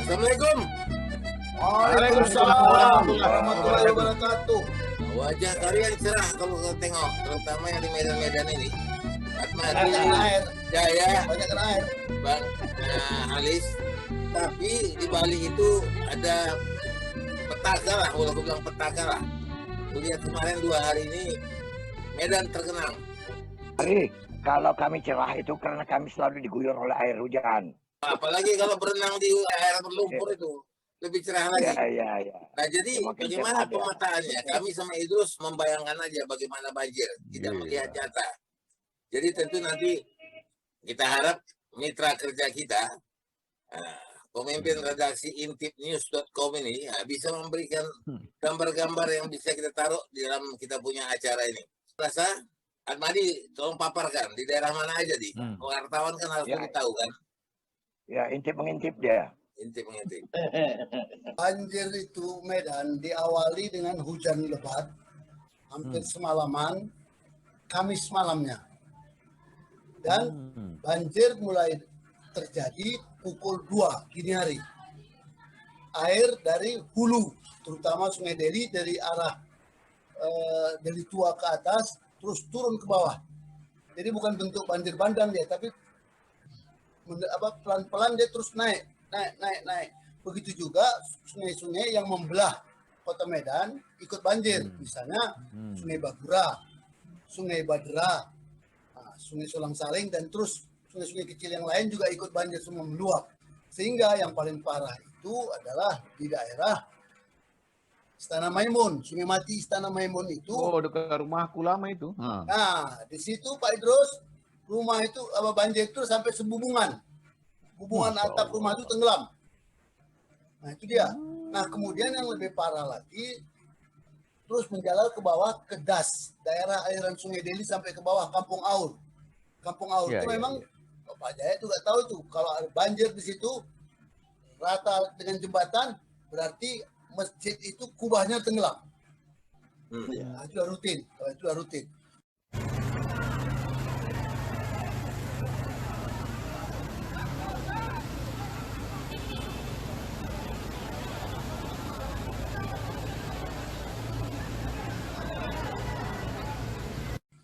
Assalamualaikum. Waalaikumsalam warahmatullahi wabarakatuh. Wajah kalian cerah kalau kau tengok, terutama yang di Medan-Medan ini. Atmadi, Banyak air, Jaya, banyak air. Bang Halis. Tapi di Bali itu ada petaka lah, kalau aku bilang petaka lah. Lihat kemarin 2 hari ini Medan terkenal. Hari, kalau kami cerah itu karena kami selalu diguyur oleh air hujan. Apalagi kalau berenang di air berlumpur itu lebih cerah lagi. Ya. Nah jadi Semakin bagaimana cerah, pemetaannya? Kami sama Idrus membayangkan aja bagaimana banjir, tidak melihat nyata. Jadi tentu nanti kita harap mitra kerja kita, pemimpin redaksi intipnews.com ini bisa memberikan gambar-gambar yang bisa kita taruh di dalam kita punya acara ini. Rasa Atmadi, tolong paparkan di daerah mana aja di. Wartawan kan harus lebih tahu kan. Ya, intip-mengintip dia. Intip-mengintip. Banjir itu Medan diawali dengan hujan lebat, hampir semalaman, Kamis malamnya. Dan banjir mulai terjadi pukul 2 dini hari. Air dari hulu, terutama Sungai Deli dari arah Deli Tua ke atas, terus turun ke bawah. Jadi bukan bentuk banjir bandang dia, tapi pelan-pelan dia terus naik. Begitu juga sungai-sungai yang membelah kota Medan ikut banjir. Misalnya Sungai Bagura, Sungai Badera, Sungai Solang Saling, dan terus sungai-sungai kecil yang lain juga ikut banjir, semua meluap. Sehingga yang paling parah itu adalah di daerah Istana Maimun, Sungai Mati Istana Maimun itu. Oh, dekat rumahku lama itu. Nah, di situ Pak Idrus, rumah itu banjir itu sampai sebubungan. Hubungan atap rumah itu tenggelam. Nah, itu dia. Nah, kemudian yang lebih parah lagi, terus menjalar ke bawah ke Das, daerah aliran Sungai Deli sampai ke bawah Kampung Aur. Kampung Aur itu memang Pak Jaya juga tahu tuh, kalau ada banjir di situ rata dengan jembatan, berarti masjid itu kubahnya tenggelam. Nah, itu rutin. Itu rutin.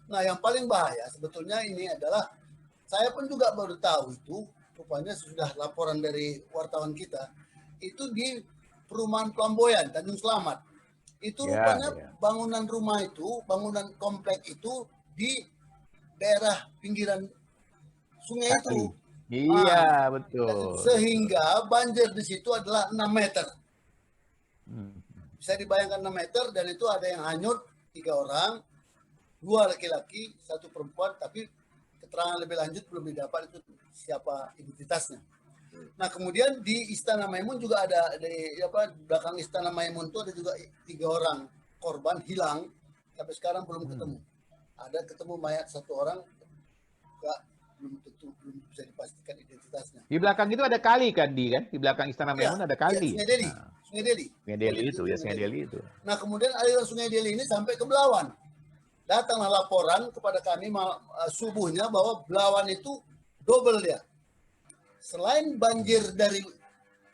Nah, yang paling bahaya sebetulnya ini adalah, saya pun juga baru tahu itu, rupanya sudah laporan dari wartawan kita, itu di perumahan Flamboyan, Tanjung Selamat. Itu rupanya bangunan rumah itu, bangunan komplek itu di daerah pinggiran sungai itu. Iya, betul. Sehingga banjir di situ adalah 6 meter. Bisa dibayangkan 6 meter, dan itu ada yang hanyut 3 orang, 2 laki-laki, 1 perempuan, tapi keterangan lebih lanjut belum didapat itu siapa identitasnya. Nah, kemudian di Istana Maimun juga ada, di belakang Istana Maimun itu ada juga 3 orang korban hilang, sampai sekarang belum ketemu. Ada ketemu mayat 1 orang, juga belum bisa dipastikan identitasnya. Di belakang itu ada kali kan, Di belakang Istana Maimun ada kali. Sungai Deli. Sungai Deli itu. Nah, kemudian aliran Sungai Deli ini sampai ke Belawan. Datanglah laporan kepada kami subuhnya bahwa Belawan itu double dia. Selain banjir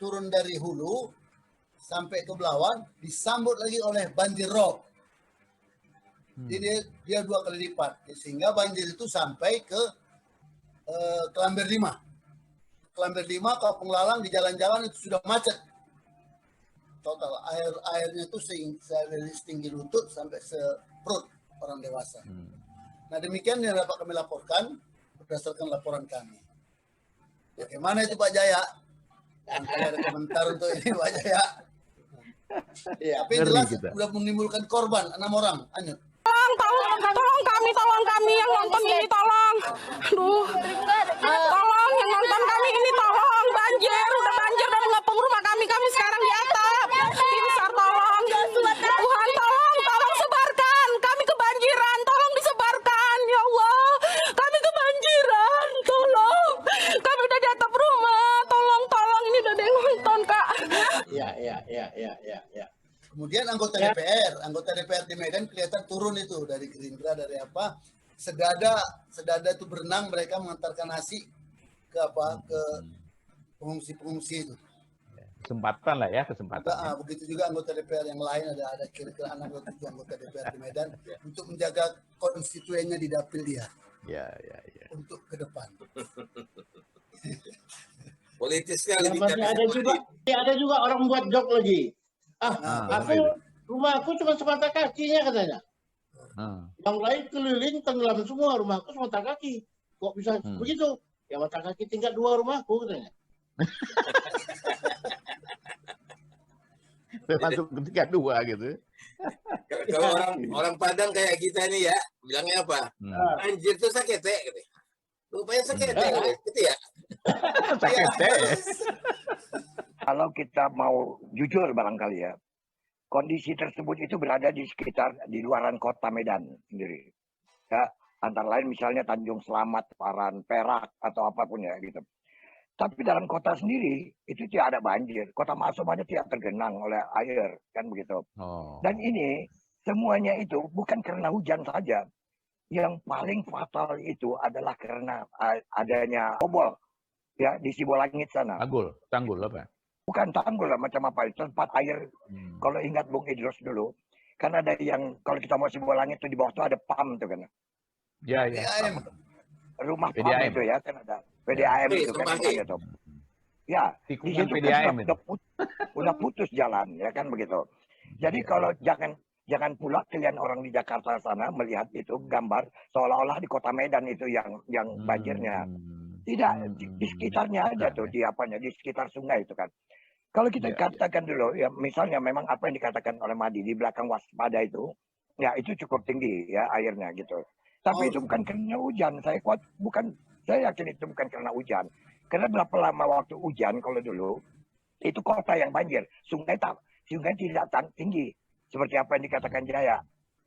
turun dari hulu sampai ke Belawan, disambut lagi oleh banjir rob. Jadi dia 2 kali lipat, sehingga banjir itu sampai ke Kelambir 5. Kelambir 5, Kampung Lalang, di jalan-jalan itu sudah macet. Total airnya itu dari setinggi lutut sampai seperut orang dewasa. Nah, demikian yang dapat kami laporkan berdasarkan laporan kami. Bagaimana itu Pak Jaya? Ada komentar untuk ini Pak Jaya. Tapi jelas sudah menimbulkan korban 6 orang. Hanyut. Tolong kami yang nonton ini, tolong. Aduh, tolong yang nonton kami ini, tolong. Udah banjir dan ngepung rumah kami sekarang di atap. Tim SAR, tolong. Tuhan, tolong sebarkan. Kami kebanjiran, tolong disebarkan. Ya Allah, kami kebanjiran, tolong. Kami udah di atap rumah, tolong. Ini udah ada yang nonton, Kak. Ya. Kemudian anggota DPR di Medan kelihatan turun itu dari Gerindra, dari apa, sedada itu berenang, mereka mengantarkan nasi ke pengungsi itu. Kesempatan lah ya, kesempatan. Begitu juga anggota DPR yang lain, ada kira-kira 6 atau 7 anggota DPR di Medan untuk menjaga konstituennya di dapil dia Ya. untuk ke depan. Politis sekali Yang bicara penting ada juga orang buat joke lagi. apa itu? Rumahku cuma semata kakinya katanya. Yang lain keliling tenggelam semua, rumahku semata kaki. Kok bisa begitu? Ya mata kaki tingkat 2 rumahku katanya. Masuk ke tingkat 2 gitu. Kalau orang Padang kayak kita nih ya, bilangnya apa? Banjir tuh sakete, gitu. Rupanya sakete, gitu ya. Sakete. Kalau kita mau jujur barangkali ya, kondisi tersebut itu berada di sekitar di luaran kota Medan sendiri. Ya, antara lain misalnya Tanjung Selamat, Paran, Perak atau apapun ya gitu. Tapi dalam kota sendiri itu tidak ada banjir. Kota Masum aja tidak tergenang oleh air, kan begitu. Dan ini semuanya itu bukan karena hujan saja. Yang paling fatal itu adalah karena adanya obol ya di Sibolangit sana. Tanggul apa? Bukan tanggul lah, macam apa itu tempat air. Kalau ingat Bung Idrus dulu, kan ada yang kalau kita mau Sibolangit itu di bawah itu ada PAM tuh kan. Ya. Rumah PAM PDAM. itu ya kan ada PDAM itu kan namanya tuh. Ya, di Tikungan situ PDAM kan itu. udah putus jalan ya kan begitu. Jadi kalau jangan pula kalian orang di Jakarta sana melihat itu gambar seolah-olah di kota Medan itu yang banjirnya. Tidak, di sekitarnya aja tuh, di sekitar sungai itu kan. Kalau kita katakan dulu, ya misalnya memang apa yang dikatakan oleh Madi di belakang waspada itu, ya itu cukup tinggi ya airnya gitu. Tapi itu bukan karena hujan, saya yakin itu bukan karena hujan. Karena berapa lama waktu hujan kalau dulu, itu kota yang banjir, sungai tidak tinggi. Seperti apa yang dikatakan Jaya.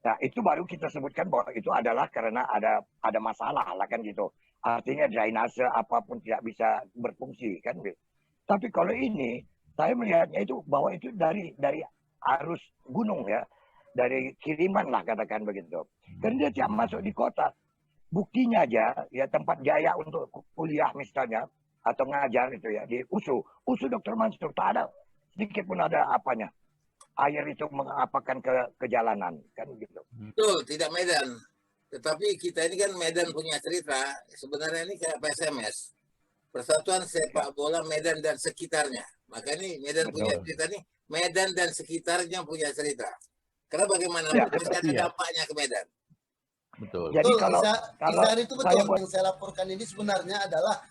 Nah, itu baru kita sebutkan bahwa itu adalah karena ada masalah lah kan gitu. Artinya drainase apapun tidak bisa berfungsi kan. Tapi kalau ini saya melihatnya itu bahwa itu dari arus gunung ya, dari kiriman lah katakan begitu. Karena dia tidak masuk di kota. Buktinya aja ya tempat Jaya untuk kuliah misalnya atau ngajar itu ya di USU Dr. Mansur tak ada sedikit pun ada apanya. Air itu mengapakan ke jalanan kan gitu. Betul, tidak Medan. Tetapi kita ini kan Medan punya cerita. Sebenarnya ini kayak PSMS. Persatuan Sepak Bola Medan dan sekitarnya. Maka ini Medan punya cerita nih. Medan dan sekitarnya punya cerita. Karena bagaimanapun pasti ada dampaknya ke Medan. Betul. Jadi kalau itu betul yang saya laporkan ini sebenarnya adalah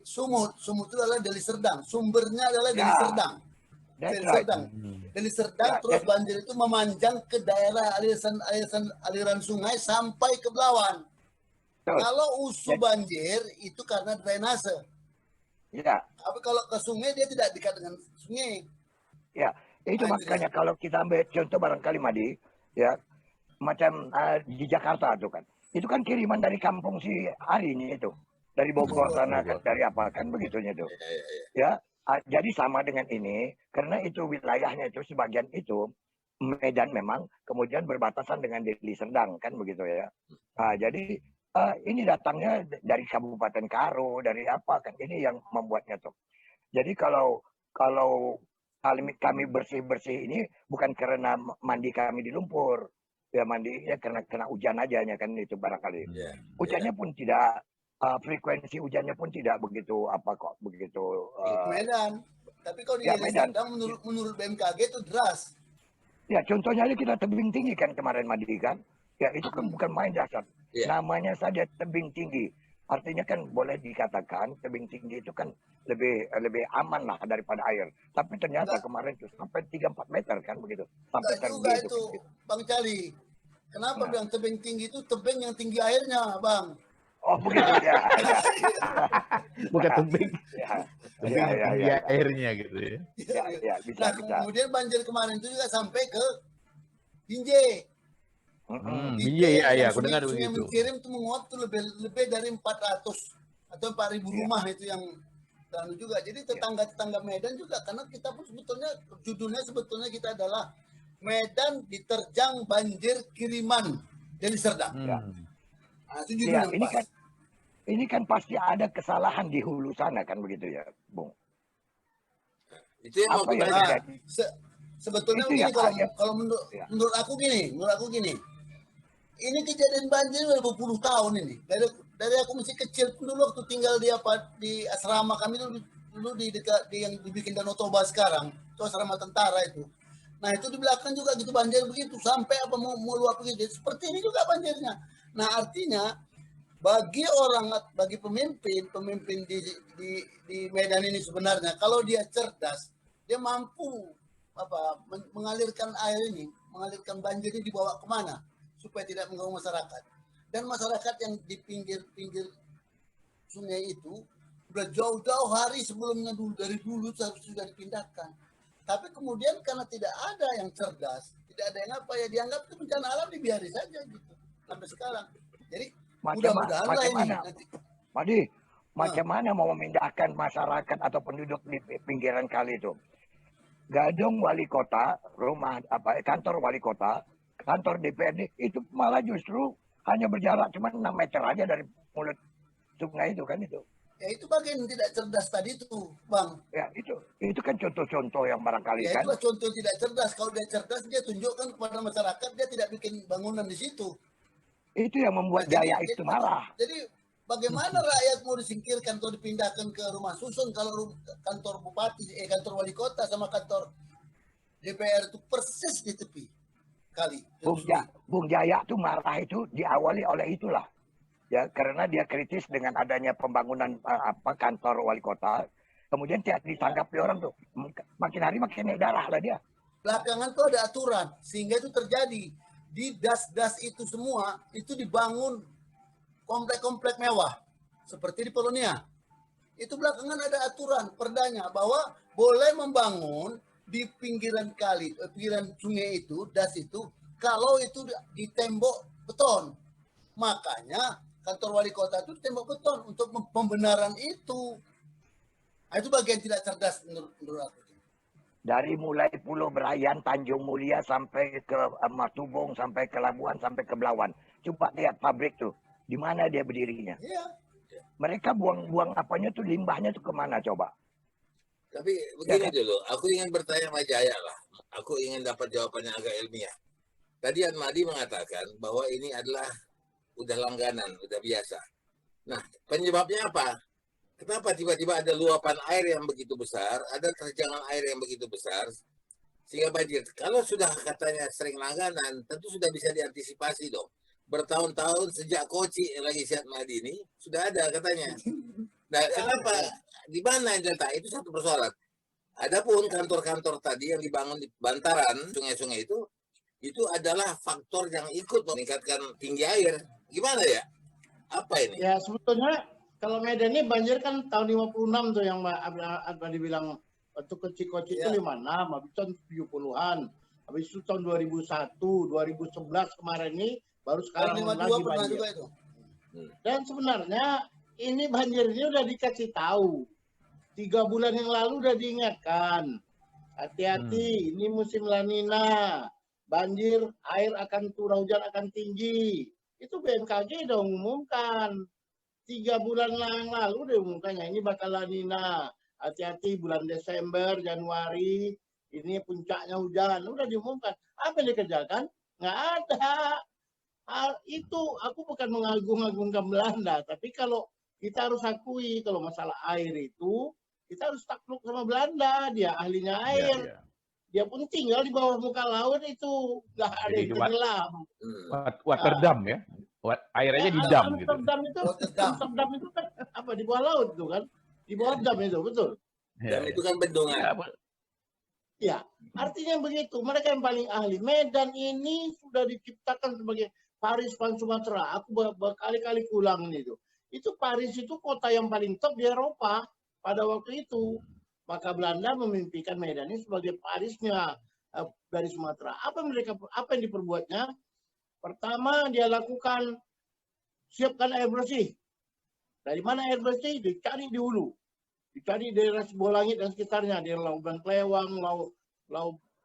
Sumut itu adalah Deli Serdang. Sumbernya adalah Deli Serdang. Deli Serdang terus banjir itu memanjang ke daerah aliran sungai sampai ke Belawan. Kalau USU banjir itu karena drainase. Ya. Tapi kalau ke sungai dia tidak dekat dengan sungai. Ya, itu makanya kalau kita ambil contoh barangkali Madi, ya macam di Jakarta tuh kan. Itu kan kiriman dari kampung si Ari ini itu. Dari Bogor sana kan, dari apa kan begitunya tuh. Ya. Jadi sama dengan ini, karena itu wilayahnya itu sebagian itu Medan memang, kemudian berbatasan dengan Deli Serdang kan begitu ya. Jadi ini datangnya dari Kabupaten Karo, dari apa kan ini yang membuatnya tuh. Jadi kalau kami bersih ini bukan karena mandi kami di lumpur, ya mandi ya karena kena hujan aja kan itu barangkali. Hujannya pun tidak. Frekuensi hujannya pun tidak begitu begitu Medan. Tapi kalau di Medan menurut BMKG itu deras. Ya contohnya aja kita tebing tinggi kan kemarin Madi kan. Ya itu kan bukan main dasar. Namanya saja tebing tinggi. Artinya kan boleh dikatakan tebing tinggi itu kan lebih aman lah daripada air. Tapi ternyata kemarin itu sampai 3-4 meter kan begitu. Sampai juga itu Bang Cali. Kenapa bilang tebing tinggi itu tebing yang tinggi airnya, Bang? Oh begitu ya. Bukan tebing. Ya, airnya gitu ya. Ya, bisa. Kemudian banjir kemarin itu juga sampai ke Binjai. Binjai ya, aku dengar begitu. Sungai Menkirim itu menguap tuh lebih dari 400 atau 4.000 rumah itu yang dan juga. Jadi tetangga-tetangga Medan juga karena kita pun sebetulnya kita adalah Medan diterjang banjir kiriman Deli Serdang. Itu ya, ini kan pasti ada kesalahan di hulu sana kan begitu ya, Bung. Itu yang mau Apa yang kutanya. terjadi? Sebetulnya Itu begini, yang kalau ya. menurut aku gini, ini kejadian banjir udah berpuluh tahun ini. Dari aku masih kecil pun dulu waktu tinggal di asrama kami dulu di dekat yang dibikin Danau Toba sekarang, itu asrama tentara itu. Nah itu di belakang juga gitu banjir begitu sampai apa mau luap begitu. Seperti ini juga banjirnya. Nah artinya bagi pemimpin di Medan ini sebenarnya kalau dia cerdas, dia mampu mengalirkan mengalirkan banjir ini dibawa kemana supaya tidak mengganggu masyarakat. Dan masyarakat yang di pinggir sungai itu udah jauh-jauh hari sebelumnya dari dulu sudah dipindahkan. Tapi kemudian karena tidak ada yang cerdas, tidak ada yang dianggap itu bencana alam, dibiarin saja gitu sampai sekarang. Jadi mudah-mudahan lah ini nanti. Madi, macam mana mau memindahkan masyarakat atau penduduk di pinggiran kali itu? Gedung wali kota, kantor wali kota, kantor DPRD itu malah justru hanya berjarak cuma 6 meter aja dari mulut sungai itu kan itu. Ya itu bagian tidak cerdas tadi tuh, Bang. Ya itu kan contoh-contoh yang barangkali ya, kan. Itulah contoh tidak cerdas. Kalau dia cerdas, dia tunjukkan kepada masyarakat, dia tidak bikin bangunan di situ. Itu yang membuat Jaya itu marah. Jadi bagaimana rakyat mau disingkirkan atau dipindahkan ke rumah susun kalau kantor bupati, kantor wali kota sama kantor DPR itu persis di tepi kali. Bung Jaya tuh marah itu diawali oleh itulah. Ya, karena dia kritis dengan adanya pembangunan kantor wali kota, kemudian ditanggapi orang tuh makin hari makin naik darah lah dia. Belakangan tuh ada aturan sehingga itu terjadi di das itu semua itu dibangun komplek-komplek mewah seperti di Polonia. Itu belakangan ada aturan perdanya bahwa boleh membangun di pinggiran kali, pinggiran sungai itu, das itu, kalau itu di tembok beton. Makanya kantor wali kota itu tembok beton untuk pembenaran itu. Nah, itu bagian tidak cerdas menurut aku. Dari mulai Pulau Berayan, Tanjung Mulia sampai ke Matubong, sampai ke Labuan, sampai ke Belawan. Coba lihat pabrik tuh, di mana dia berdirinya. Iya. Mereka buang apanya tuh, limbahnya tuh kemana coba? Tapi begini dulu, aku ingin bertanya sama Jaya lah. Aku ingin dapat jawabannya agak ilmiah. Tadi Atmadi mengatakan bahwa ini adalah udah langganan, udah biasa. Nah, penyebabnya apa? Kenapa tiba-tiba ada luapan air yang begitu besar, ada terjangan air yang begitu besar, sehingga banjir? Kalau sudah katanya sering langganan, tentu sudah bisa diantisipasi dong. Bertahun-tahun sejak Koci lagi Syed Madi ini, sudah ada katanya. Nah, kenapa? Di mana yang letak? Itu satu persoalan. Adapun kantor-kantor tadi yang dibangun di bantaran sungai-sungai itu adalah faktor yang ikut meningkatkan tinggi air. Gimana ya? Apa ini? Ya sebetulnya kalau Medan ini banjir kan tahun 56 tuh yang Mbak dibilang waktu Koci itu 56, habis tahun 70-an. Habis itu tahun 2001, 2011 kemarin ini baru sekarang lagi banjir. Juga itu. Dan sebenarnya ini banjir ini udah dikasih tahu. 3 bulan yang lalu udah diingatkan. Hati-hati, ini musim La Nina. Banjir, air akan curah hujan akan tinggi. Itu BMKG udah umumkan. 3 bulan yang lalu udah umumkannya. Ini bakal La Nina. Hati-hati bulan Desember, Januari. Ini puncaknya hujan. Udah diumumkan. Apa yang dikerjakan? Nggak ada. Hal itu aku bukan mengagung-agungkan Belanda. Tapi kalau kita harus akui kalau masalah air itu, kita harus takluk sama Belanda. Dia ahlinya air. Dia pun tinggal di bawah muka laut itu. Nggak ada yang tenggelam. Waterdam ya? Airnya di dam gitu. Waterdam itu kan apa? Di bawah laut itu kan? Di bawah dam itu, betul? Dam itu kan bendungan. Ya, artinya begitu. Mereka yang paling ahli. Medan ini sudah diciptakan sebagai Paris Pan Sumatera. Aku berkali-kali ulang itu. Itu Paris itu kota yang paling top di Eropa pada waktu itu. Maka Belanda memimpikan Medan ini sebagai Parisnya dari Sumatera. Apa yang diperbuatnya? Pertama dia lakukan siapkan air bersih. Dari mana air bersih? Dicari di hulu. Dicari daerah Sibolangit dan sekitarnya, daerah Lauban Klewang,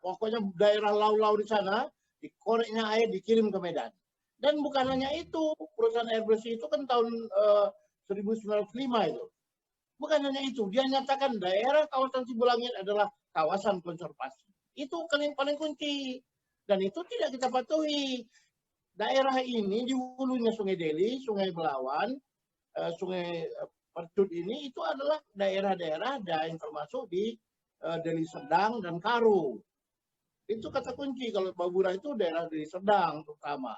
pokoknya daerah lau-lau di sana, dikoreknya air dikirim ke Medan. Dan bukan hanya itu, perusahaan air bersih itu kan tahun 1905 itu. Bukan hanya itu, dia nyatakan daerah kawasan Sibolangit adalah kawasan konservasi. Itu paling kunci. Dan itu tidak kita patuhi. Daerah ini di hulunya Sungai Deli, Sungai Belawan, Sungai Percut ini itu adalah daerah-daerah yang termasuk di Deli Serdang dan Karo. Itu kata kunci. Kalau Babura itu daerah Deli Serdang terutama.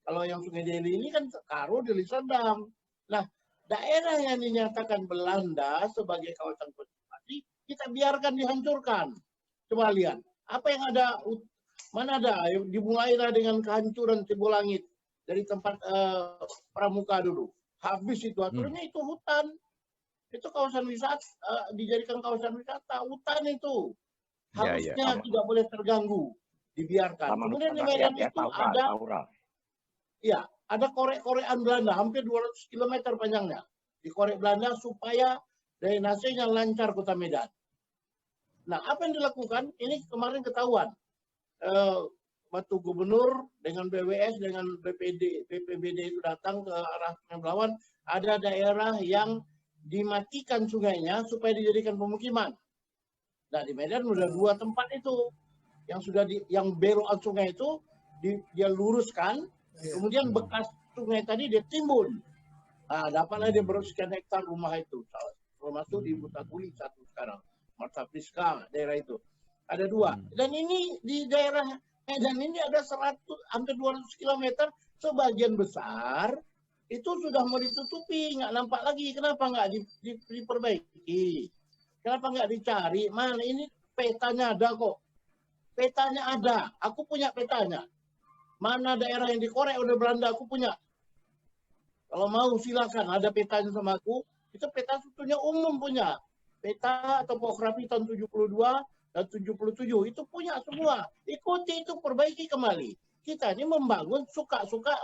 Kalau yang Sungai Deli ini kan Karo, Deli Serdang. Nah, daerah yang dinyatakan Belanda sebagai kawasan konservasi, kita biarkan dihancurkan. Coba lihat, apa yang ada, mana ada, dimulailah dengan kehancuran Sibolangit dari tempat pramuka dulu. Habis itu, akhirnya itu hutan. Itu kawasan wisata, dijadikan kawasan wisata, hutan itu. Harusnya tidak boleh terganggu, dibiarkan. Kemudian di Medan itu ada korek-korekan Belanda, hampir 200 km panjangnya. Dikorek Belanda supaya drainasenya lancar kota Medan. Nah, apa yang dilakukan? Ini kemarin ketahuan. Batu Gubernur dengan BWS, dengan BPBD itu datang ke arah Sungai Belawan. Ada daerah yang dimatikan sungainya supaya dijadikan pemukiman. Nah, di Medan sudah 2 tempat itu. Yang belokan sungai itu, dia luruskan. Kemudian bekas sungai tadi dia timbun. Nah, dapatlah dia bersekian hektar rumah itu. Termasuk di Butaguli satu sekarang. Marta Priska, daerah itu. Ada 2. Dan ini di daerah Medan ini ada hampir 200 km. Sebagian besar itu sudah mau ditutupi. Nggak nampak lagi. Kenapa nggak diperbaiki? Kenapa nggak dicari? Mana ini petanya ada kok. Petanya ada. Aku punya petanya. Mana daerah yang dikorek oleh Belanda, aku punya. Kalau mau silakan, ada petanya sama aku. Itu peta sebetulnya umum punya. Peta topografi tahun 72 dan 77. Itu punya semua. Ikuti itu, perbaiki kembali. Kita ini membangun suka-suka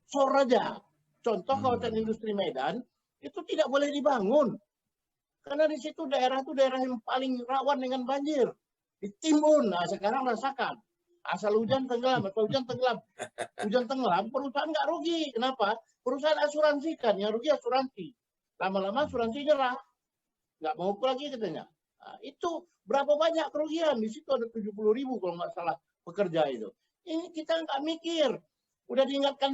Soraja. Contoh kawasan industri Medan, itu tidak boleh dibangun. Karena di situ daerah itu daerah yang paling rawan dengan banjir. Ditimbun. Nah, sekarang rasakan. Asal hujan tenggelam atau hujan tenggelam, perusahaan nggak rugi. Kenapa? Perusahaan asuransi kan, yang rugi asuransi. Lama-lama asuransi nyerah, nggak mau lagi katanya. Nah, itu berapa banyak kerugian? Di situ ada 70.000 kalau nggak salah pekerja itu. Ini kita nggak mikir. Udah diingatkan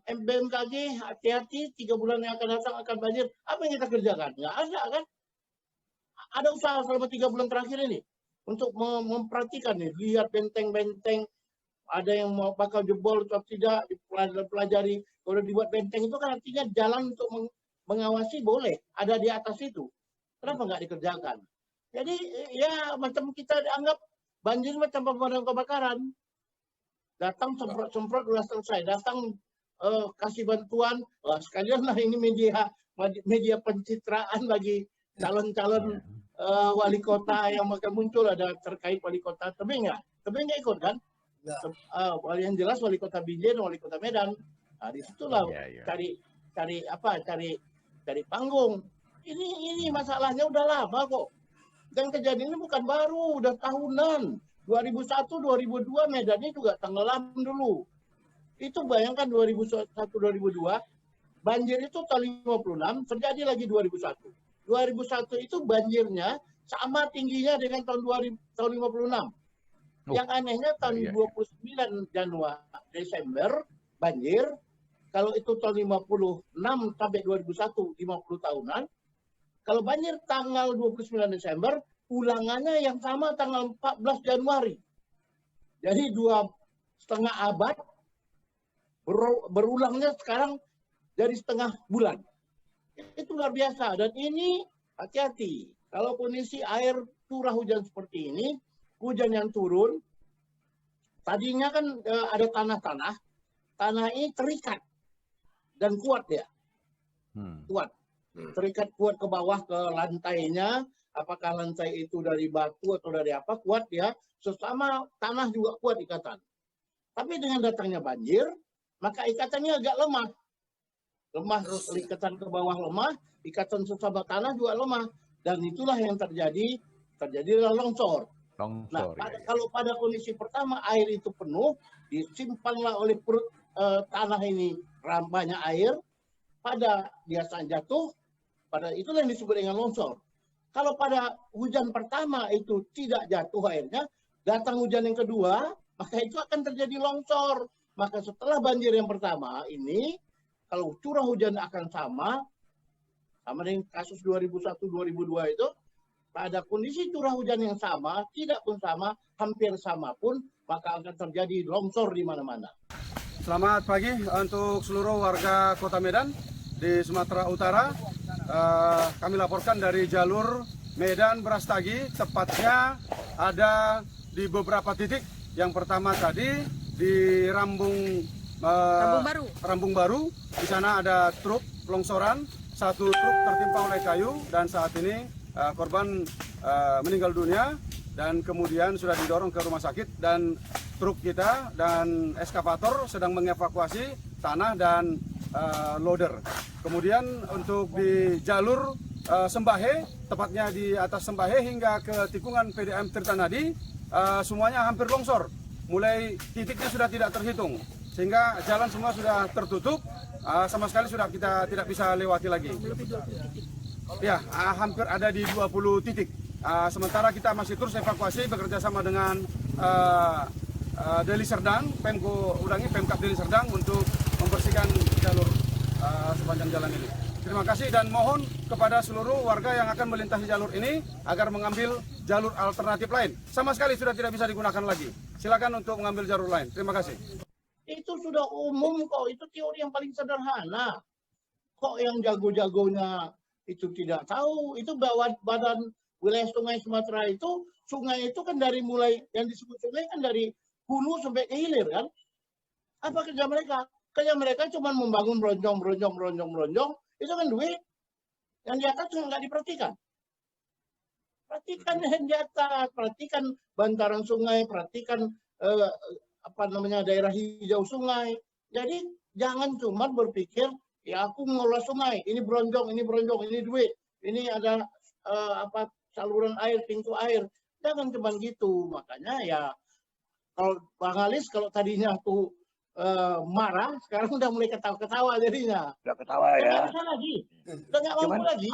BMKG, hati-hati 3 bulan yang akan datang akan banjir. Apa yang kita kerjakan? Nggak ada kan? Ada usaha selama 3 bulan terakhir ini. Untuk memperhatikan nih, lihat benteng-benteng, ada yang mau bakal jebol atau tidak, dipelajari. Kalau dibuat benteng itu kan artinya jalan untuk mengawasi boleh, ada di atas itu. Kenapa nggak dikerjakan? Jadi ya macam kita dianggap banjir macam pemadam kebakaran. Datang semprot-semprot udah selesai, datang kasih bantuan, sekalian lah ini media pencitraan bagi calon-calon wali kota yang akan muncul. Ada terkait wali kota Tebing nggak ikut kan? Yang jelas wali kota Binjai dan wali kota Medan. Nah, disitulah cari panggung. Ini masalahnya udah lama kok. Dan kejadian ini bukan baru, udah tahunan. 2001, 2002 Medan ini juga tenggelam dulu. Itu bayangkan 2001, 2002 banjir itu tahun 56 terjadi lagi 2001. 2001 itu banjirnya sama tingginya dengan tahun 56. Yang anehnya tahun 29 Januari Desember banjir. Kalau itu tahun 56 sampai 2001 50 tahunan. Kalau banjir tanggal 29 Desember ulangannya yang sama tanggal 14 Januari. Jadi 2,5 abad berulangnya sekarang dari setengah bulan. Itu luar biasa. Dan ini hati-hati. Kalau kondisi air curah hujan seperti ini, hujan yang turun, tadinya kan ada tanah-tanah. Tanah ini terikat dan kuat ya. Kuat. Terikat kuat ke bawah ke lantainya. Apakah lantai itu dari batu atau dari apa, kuat ya. Sesama tanah juga kuat ikatan. Tapi dengan datangnya banjir, maka ikatannya agak lemah. Ikatan ke bawah lemah, ikatan sesama tanah juga lemah. Dan itulah yang terjadilah longsor. Nah, kalau pada kondisi pertama air itu penuh, disimpanlah oleh perut tanah ini banyak air, pada dia jatuh, pada itulah yang disebut dengan longsor. Kalau pada hujan pertama itu tidak jatuh airnya, datang hujan yang kedua, maka itu akan terjadi longsor. Maka setelah banjir yang pertama ini, kalau curah hujan akan sama dengan kasus 2001-2002 itu, pada kondisi curah hujan yang sama, tidak pun sama, hampir sama pun, maka akan terjadi longsor di mana-mana. Selamat pagi untuk seluruh warga Kota Medan di Sumatera Utara. Kami laporkan dari jalur Medan Brastagi, tepatnya ada di beberapa titik. Yang pertama tadi di Rambung Baru. Di sana ada truk longsoran, satu truk tertimpa oleh kayu dan saat ini korban meninggal dunia dan kemudian sudah didorong ke rumah sakit dan truk kita dan eskavator sedang mengevakuasi tanah dan loader. Kemudian untuk di jalur Sembahe, tepatnya di atas Sembahe hingga ke tikungan PDAM Tirtanadi, semuanya hampir longsor. Mulai titiknya sudah tidak terhitung, sehingga jalan semua sudah tertutup, sama sekali sudah kita tidak bisa lewati lagi. Ya, hampir ada di 20 titik. Sementara kita masih terus evakuasi bekerja sama dengan Deli Serdang, Pemkab Deli Serdang untuk membersihkan jalur sepanjang jalan ini. Terima kasih dan mohon kepada seluruh warga yang akan melintasi jalur ini agar mengambil jalur alternatif lain. Sama sekali sudah tidak bisa digunakan lagi. Silakan untuk mengambil jalur lain. Terima kasih. Itu sudah umum kok, itu teori yang paling sederhana. Kok yang jago-jagonya itu tidak tahu? Itu badan wilayah sungai Sumatera itu, sungai itu kan dari mulai, yang disebut sungai kan dari hulu sampai ke hilir kan? Apa kerja mereka? Kerja mereka cuma membangun bronjong, itu kan duit. Yang di atas nggak diperhatikan. Perhatikan yang di atas, perhatikan bantaran sungai, perhatikan daerah hijau sungai. Jadi jangan cuma berpikir ya aku mengelola sungai, ini bronjong, ini duit, ini ada saluran air, pintu air. Jangan cuma gitu. Makanya ya kalau Bang Alis kalau tadinya tuh marah, sekarang udah mulai ketawa-ketawa jadinya. Udah ketawa ya. Udah nggak mampu lagi.